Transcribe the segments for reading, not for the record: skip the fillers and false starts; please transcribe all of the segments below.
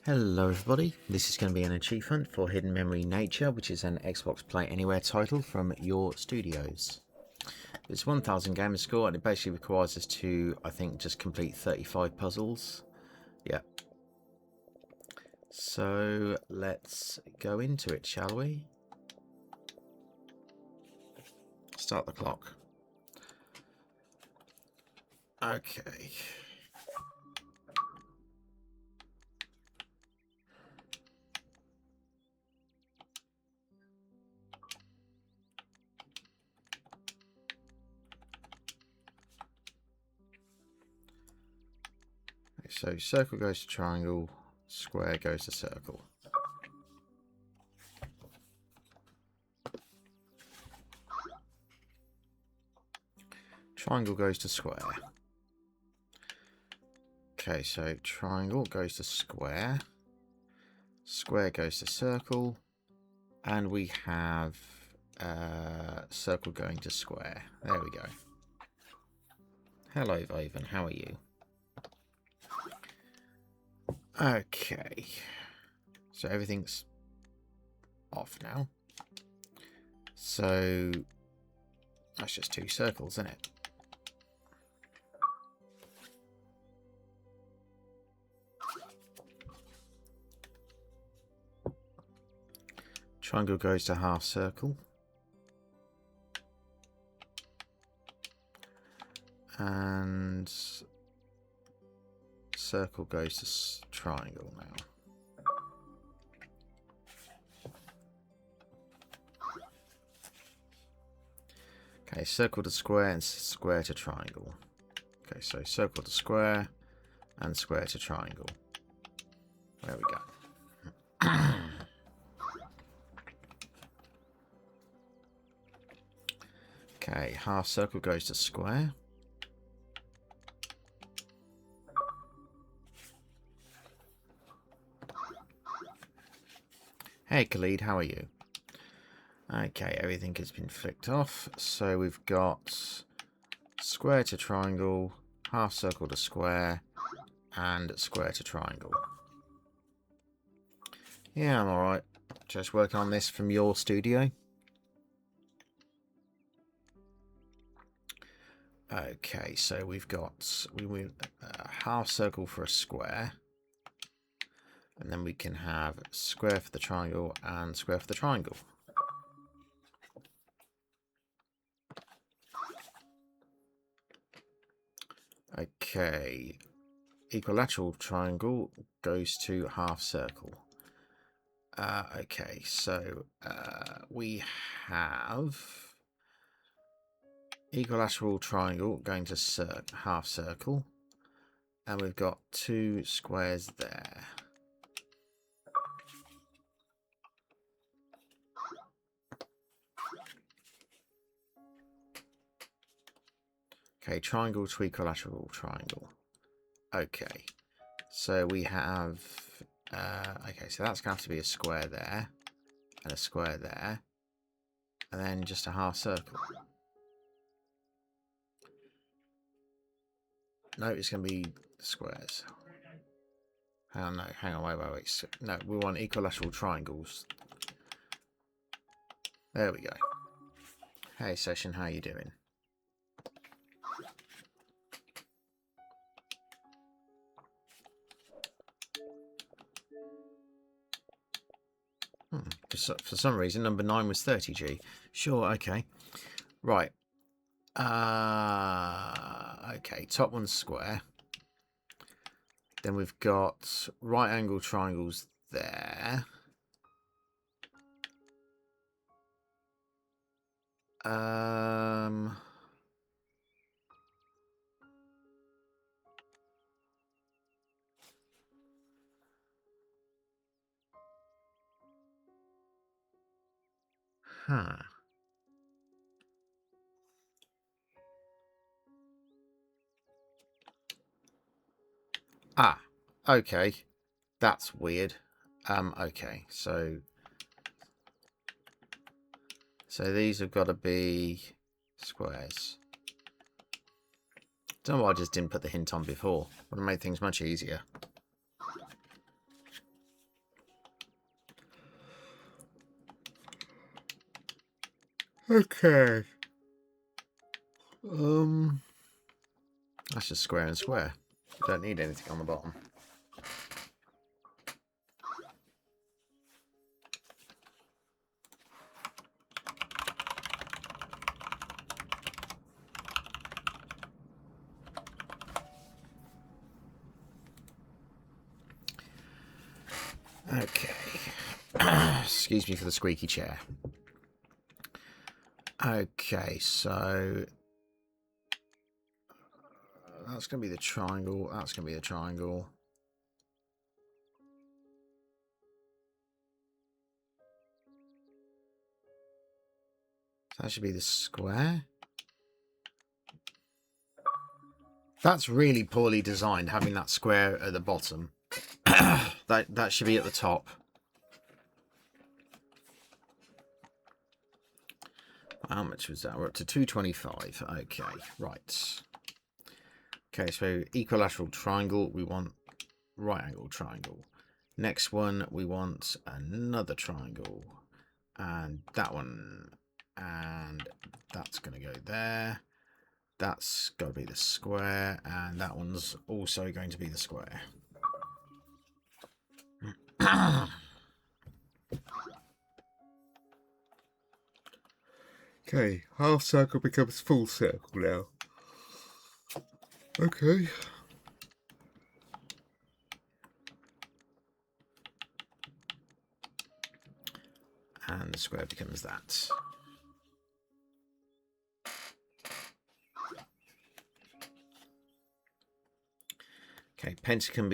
Hello everybody, this is going to be an achievement for Hidden Memory Nature, which is an Xbox Play Anywhere title from YAW Studios. It's 1000 gamer score and it basically requires us to, I think, just complete 35 puzzles. Yeah. So let's go into it, shall we? Start the clock. Okay. So circle goes to triangle, square goes to circle. Triangle goes to square. Okay, so triangle goes to square, square goes to circle, and we have circle going to square. There we go. Hello, Vaven, how are you? Okay, so everything's off now. So that's just two circles, isn't it? Triangle goes to half circle. And circle goes to triangle now. Okay, circle to square and square to triangle. Okay, so circle to square and square to triangle. There we go. Okay, half circle goes to square. Hey Khalid, how are you? Okay, everything has been flicked off. So we've got square to triangle, half circle to square, and square to triangle. Yeah, I'm alright. Just working on this from YAW Studio. Okay, so we've got half circle for a square. And then we can have square for the triangle and square for the triangle. Okay, equilateral triangle goes to half circle. Okay, so we have equilateral triangle going to half circle, and we've got two squares there. Okay, triangle to equilateral triangle. Okay, so we have okay, so that's going to have to be a square there and a square there, and then just a half circle. No, it's going to be squares. Hang on, no, hang on, wait. No, we want equilateral triangles. There we go. Hey, Session, how you doing? For some reason, number 9 was 30G. Sure, okay. Right. Okay, top one's square. Then we've got right angle triangles there. Huh. Ah, okay. That's weird. Okay, so these have got to be squares. Don't know why I just didn't put the hint on before. Would have made things much easier. Okay. That's just square and square. Don't need anything on the bottom. Okay. Excuse me for the squeaky chair. Okay, so that's going to be the triangle. That's going to be the triangle. That should be the square. That's really poorly designed, having that square at the bottom. that should be at the top. How much was that? We're up to 225. Okay, right. Okay, so equilateral triangle. We want right angle triangle. Next one, we want another triangle. And that one. And that's going to go there. That's got to be the square. And that one's also going to be the square. Okay, half circle becomes full circle now. Okay. And the square becomes that. Okay, pentagon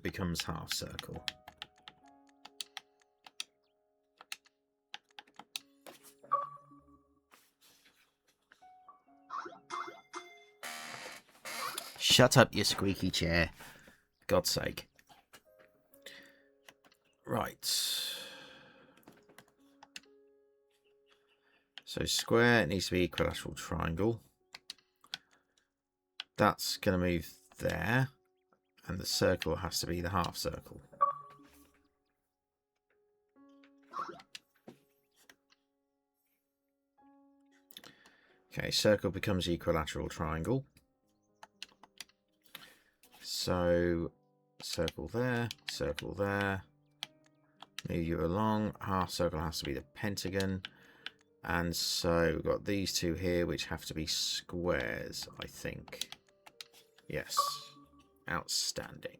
becomes half circle. Shut up, you squeaky chair. God's sake. Right. So square needs to be equilateral triangle. That's going to move there. And the circle has to be the half circle. Okay, circle becomes equilateral triangle. So circle there, move you along. Half circle has to be the pentagon. And so we've got these two here, which have to be squares, I think. Yes. Outstanding.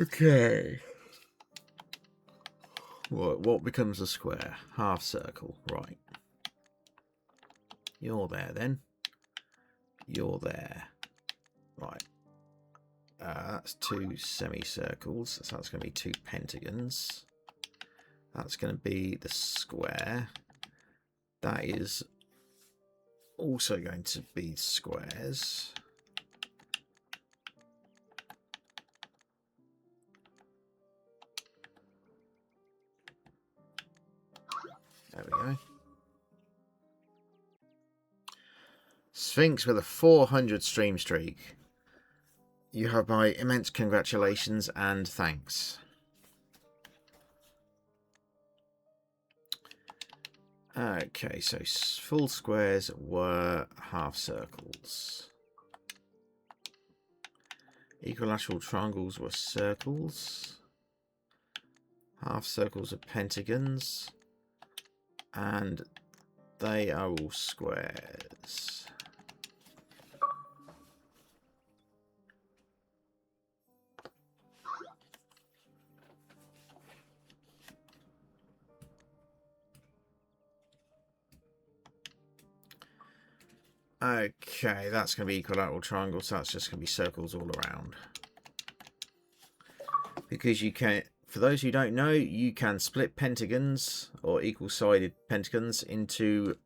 Okay. What becomes a square? Half circle, right. You're there then. You're there. Right. That's two semicircles. So that's going to be two pentagons. That's going to be the square. That is also going to be squares. There we go. Sphinx with a 400 stream streak. You have my immense congratulations and thanks. Okay, so full squares were half circles. Equilateral triangles were circles. Half circles are pentagons. And they are all squares. Okay, that's going to be equilateral triangles, so that's just going to be circles all around. Because you can, for those who don't know, you can split pentagons, or equal-sided pentagons, into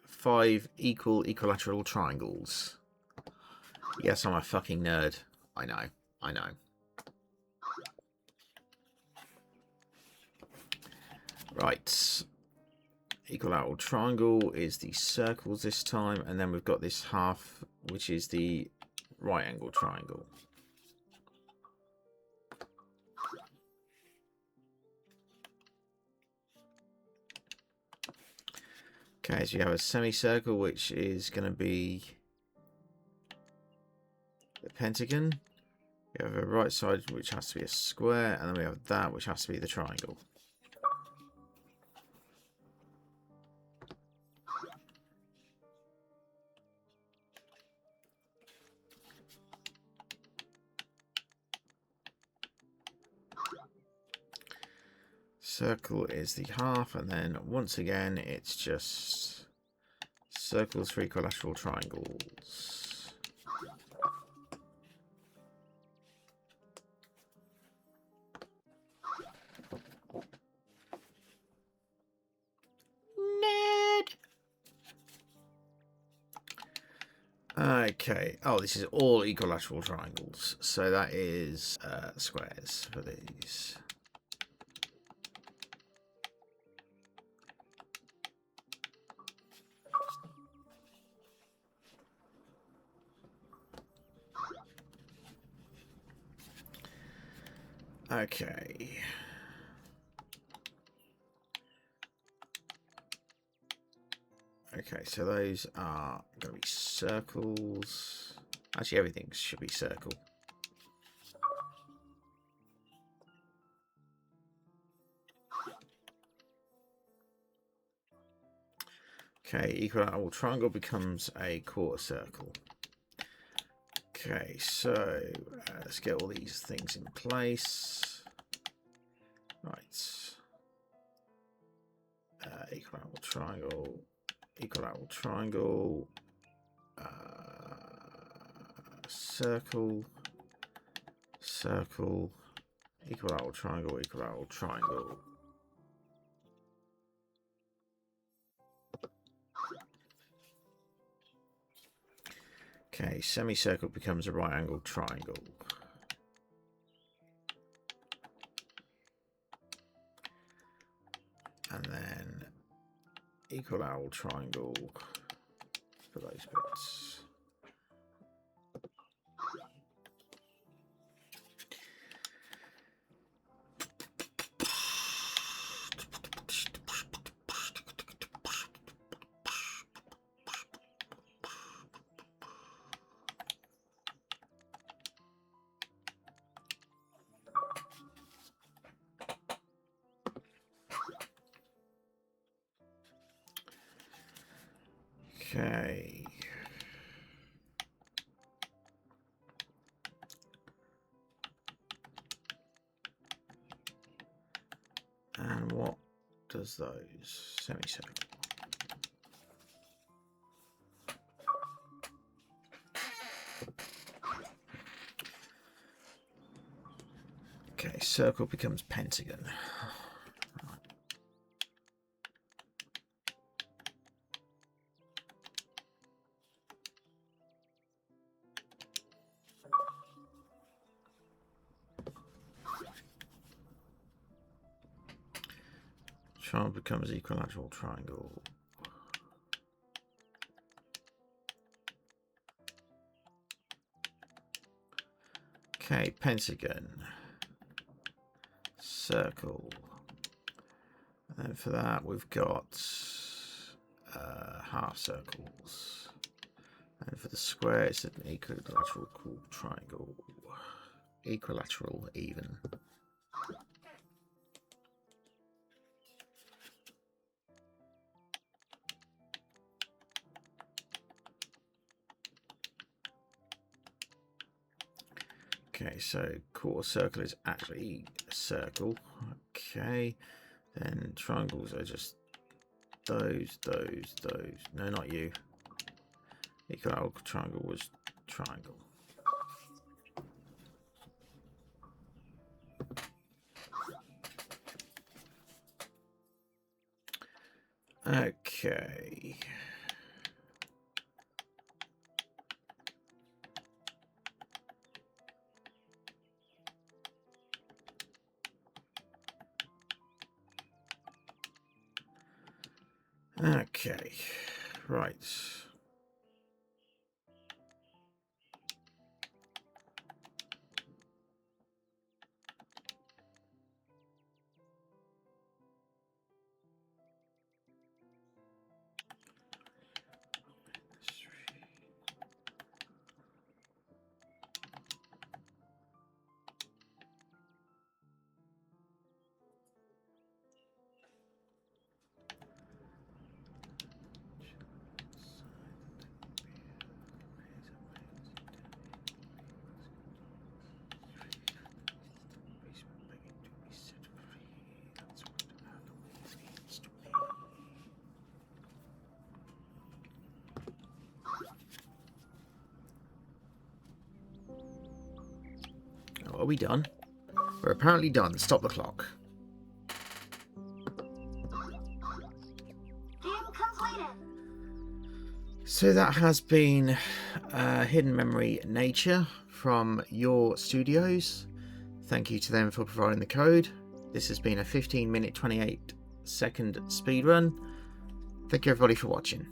5 equilateral triangles. Yes, I'm a fucking nerd. I know. I know. Right. Equilateral triangle is the circles this time, and then we've got this half, which is the right angle triangle. Okay, so you have a semicircle, which is going to be the pentagon. You have a right side, which has to be a square, and then we have that, which has to be the triangle. Circle is the half, and then once again, it's just circles for equilateral triangles. Nerd. Okay. Oh, this is all equilateral triangles. So that is squares for these. Okay. Okay, so those are going to be circles. Actually, everything should be circle. Okay, equilateral triangle becomes a quarter circle. Okay, so let's get all these things in place. Right. Equilateral triangle. Equilateral triangle. Circle. Circle. Equilateral triangle. Equilateral triangle. Okay, semicircle becomes a right angled triangle. And then equilateral triangle for those bits. Okay. And what does those semicircle? Okay, circle becomes pentagon. Triangle becomes equilateral triangle. Okay, pentagon. Circle. And then for that we've got half circles. And for the square it's an equilateral triangle. Equilateral even. Okay, so quarter circle is actually a circle. Okay, then triangles are just those. No, not you. Equilateral triangle was triangle. Okay. Okay, right. Are we done? We're apparently done. Stop the clock. So that has been Hidden Memory Nature from YAW Studios. Thank you to them for providing the code. This has been a 15-minute, 28-second speedrun. Thank you everybody for watching.